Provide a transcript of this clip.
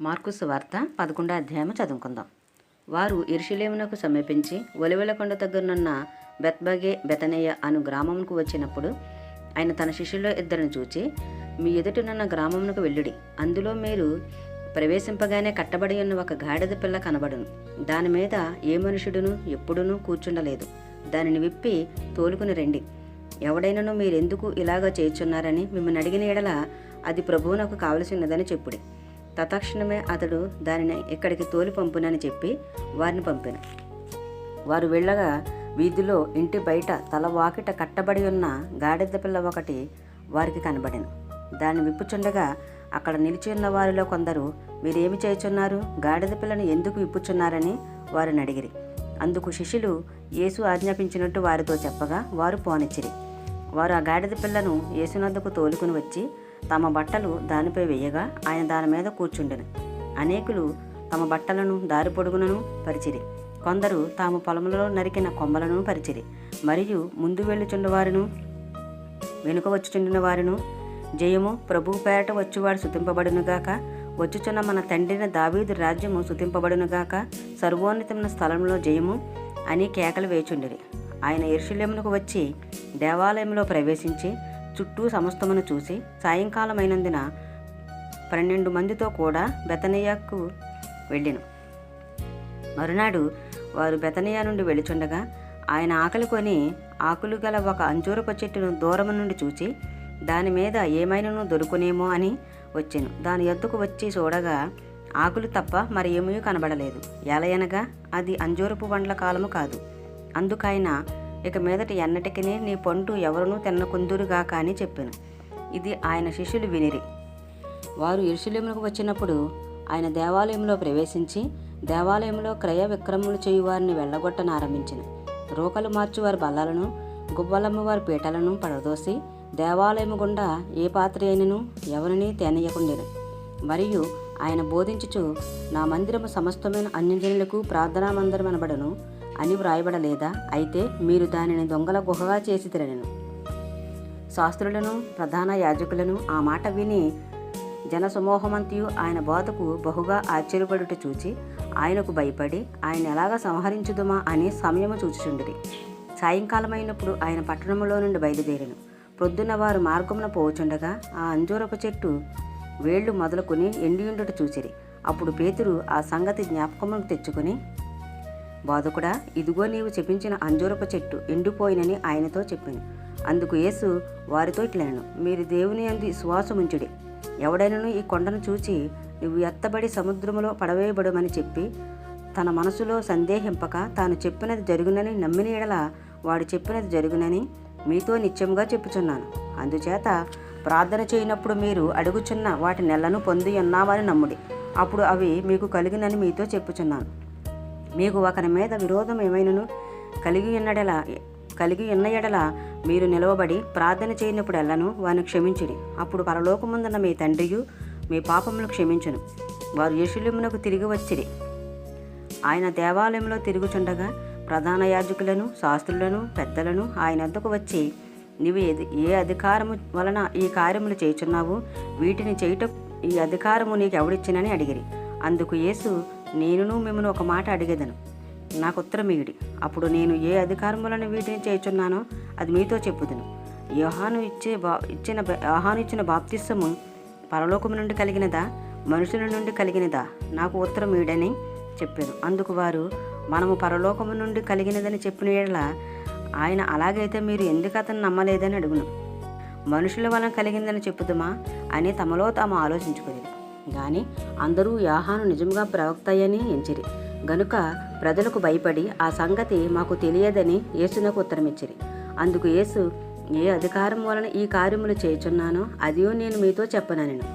Mark సువార్త 11వ అధ్యాయము చదువుకుందాం. వారు యెరూషలేమునకు సమీపించి ఒలీవల కొండ దగ్గరనున్న బెత్ఫగే బెతనియ అను గ్రామమునకు వచ్చినప్పుడు ఆయన తన శిష్యుల్లో ఇద్దరిని చూచి, మీ ఎదుటనున్న గ్రామమునకు వెళ్ళుడి. అందులో మీరు ప్రవేశింపగానే కట్టబడి ఉన్న ఒక గాడిద పిల్ల కనబడును. దాని మీద ఏ మనుషుడును ఎప్పుడునూ కూర్చుండలేదు. దానిని విప్పి తోలుకుని రండి. ఎవడైనను మీరెందుకు ఇలాగ చేయుచున్నారని మిమ్మల్ని అడిగిన ఎడల అది ప్రభువునకు కావలసినదని చెప్పుడి. తత్క్షణమే అతడు దానిని ఇక్కడికి తోలి పంపునని చెప్పి వారిని పంపాను. వారు వెళ్ళగా వీధిలో ఇంటి బయట తల వాకిట కట్టబడి ఉన్న గాడిద పిల్ల ఒకటి వారికి కనబడెను. దాన్ని విప్పుచుండగా అక్కడ నిలిచి ఉన్న వారిలో కొందరు, మీరేమి చేయుచున్నారు? గాడిద పిల్లను ఎందుకు విప్పుచున్నారని వారిని అడిగిరి. అందుకు శిష్యులు యేసు ఆజ్ఞాపించినట్టు వారితో చెప్పగా వారు పోనిచ్చిరి. వారు ఆ గాడిద పిల్లను యేసునద్దకు తోలుకుని వచ్చి తమ బట్టలు దానిపై వేయగా ఆయన దాని మీద కూర్చుండెను. అనేకులు తమ బట్టలను దారి పొడుగునను పరిచిరి. కొందరు తాము పొలములలో నరికిన కొమ్మలను పరిచిరి. మరియు ముందు వెళ్ళుచుండవారును వెనుక వచ్చుచుండిన వారును, జయము ప్రభువు పేరట వచ్చువాడు స్తుతింపబడునుగాక, వచ్చుచున్న మన తండ్రిన దావీదు రాజ్యము స్తుతింపబడునుగాక, సర్వోన్నతమైన స్థలంలో జయము అని కేకలు వేచుండిరి. ఆయన యెరూషలేమునకు వచ్చి దేవాలయంలో ప్రవేశించి చుట్టూ సమస్తమును చూసి సాయంకాలమైనందున 12 మందితో కూడా బెతనియాకు వెళ్ళెను. మరునాడు వారు బెతనియా నుండి వెళ్ళుచుండగా ఆయన ఆకలి కొని ఆకులు గల ఒక అంజూరపు చెట్టును దూరము నుండి చూచి దాని మీద ఏమైనాను దొరుకునేమో అని వచ్చెను. దాని యొద్దకు వచ్చి చూడగా ఆకులు తప్ప మరి ఏమీ కనబడలేదు. ఎలయనగా అది అంజూరపు పండ్ల కాలము కాదు. అందుకైన ఇక మీదట ఎన్నటికీ నీ పండు ఎవరునూ తినకుందురుగాక అని చెప్పాను. ఇది ఆయన శిష్యులు వినిరి. వారు యెరూషలేమునకు వచ్చినప్పుడు ఆయన దేవాలయంలో ప్రవేశించి దేవాలయంలో క్రయ విక్రయములు చేయు వారిని వెళ్ళగొట్టనారంభించెను. రోకలు మార్చు వారి బల్లలను, గువ్వలమ్మ వారి పీటలను పడదోసి దేవాలయము గుండా ఏ పాత్ర అయినను ఎవరిని తేనీయకుండెను. మరియు ఆయన బోధించుచు, నా మందిరము సమస్తమైన అన్యజనులకు ప్రార్థనా మందిరం అనబడను అని వ్రాయబడలేదా? అయితే మీరు దానిని దొంగల గుహగా చేసితిరనెను. శాస్త్రులను ప్రధాన యాజకులను ఆ మాట విని జనసమూహమంతయు ఆయన బోధకు బహుగా ఆశ్చర్యపడుట చూచి ఆయనకు భయపడి ఆయన ఎలాగ సంహరించుదుమా అని సమయము చూచుచుండిరి. సాయంకాలమైనప్పుడు ఆయన పట్టణములో నుండి బయలుదేరెను. ప్రొద్దున వారు మార్గమున పోవుచుండగా ఆ అంజూరపు చెట్టు వేళ్లు మొదలుకొని ఎండియుండుట చూసిరి. అప్పుడు పేతురు ఆ సంగతి జ్ఞాపకముకు తెచ్చుకొని, బోధకుడా, ఇదిగో నీవు చెప్పించిన అంజూరపు చెట్టు ఎండిపోయినని ఆయనతో చెప్పాను. అందుకు యేసు వారితో ఇట్లనెను, మీరు దేవుని యందు విశ్వాసముంచుడి. ఎవడైనను ఈ కొండను చూచి నువ్వు ఎత్తబడి సముద్రములో పడవేయబడమని చెప్పి తన మనసులో సందేహింపక తాను చెప్పినది జరుగునని నమ్మిన ఎడల వాడు చెప్పినది జరుగునని మీతో నిత్యముగా చెప్పుచున్నాను. అందుచేత ప్రార్థన చేయనప్పుడు మీరు అడుగుచున్న వాటి నెలను పొంది ఉన్నామని నమ్ముడి. అప్పుడు అవి మీకు కలిగినని మీతో చెప్పుచున్నాను. మీకు ఒకరి మీద విరోధం ఏమైనను కలిగి ఉన్న ఎడల మీరు నిలవబడి ప్రార్థన చేయనప్పుడు ఎల్లను వారిని క్షమించుడి. అప్పుడు పరలోకమందున్న మీ తండ్రియు మీ పాపములు క్షమించును. వారు యెరూషలేమునకు తిరిగి వచ్చిరి. ఆయన దేవాలయంలో తిరుగుచుండగా ప్రధాన యాజకులను, శాస్త్రులను, పెద్దలను ఆయన వద్దకు వచ్చి, నీవు ఏ అధికారము వలన ఈ కార్యములు చేయుచున్నావు? వీటిని చేయుట ఈ అధికారము నీకు ఎవడిచ్చినని అడిగిరి. అందుకు యేసు, నేనును మిమ్మల్ని ఒక మాట అడిగేదను, నాకు ఉత్తరమియుడి. అప్పుడు నేను ఏ అధికారం వలన వీటిని చేయుచున్నానో అది మీతో చెప్పుదును. యోహాను ఇచ్చిన బాప్తిస్మము పరలోకము నుండి కలిగినదా, మనుషుల నుండి కలిగినదా? నాకు ఉత్తరమియుడని చెప్పాను. అందుకు వారు, మనము పరలోకము నుండి కలిగినదని చెప్పిన యెడల ఆయన అలాగైతే మీరు ఎందుకు అతను నమ్మలేదని అడుగును. మనుషుల వలన కలిగిందని చెప్పుదుమా అని తమలో తాము ఆలోచించుకునేది. కానీ అందరూ యోహాను నిజంగా ప్రవక్తయని ఎంచిరి గనుక ప్రజలకు భయపడి ఆ సంగతి మాకు తెలియదని యేసునకు ఉత్తరమిచ్చిరి. అందుకు యేసు, ఏ అధికారం వలన ఈ కార్యములు చేయుచున్నానో అదియో నేను మీతో చెప్పనెను.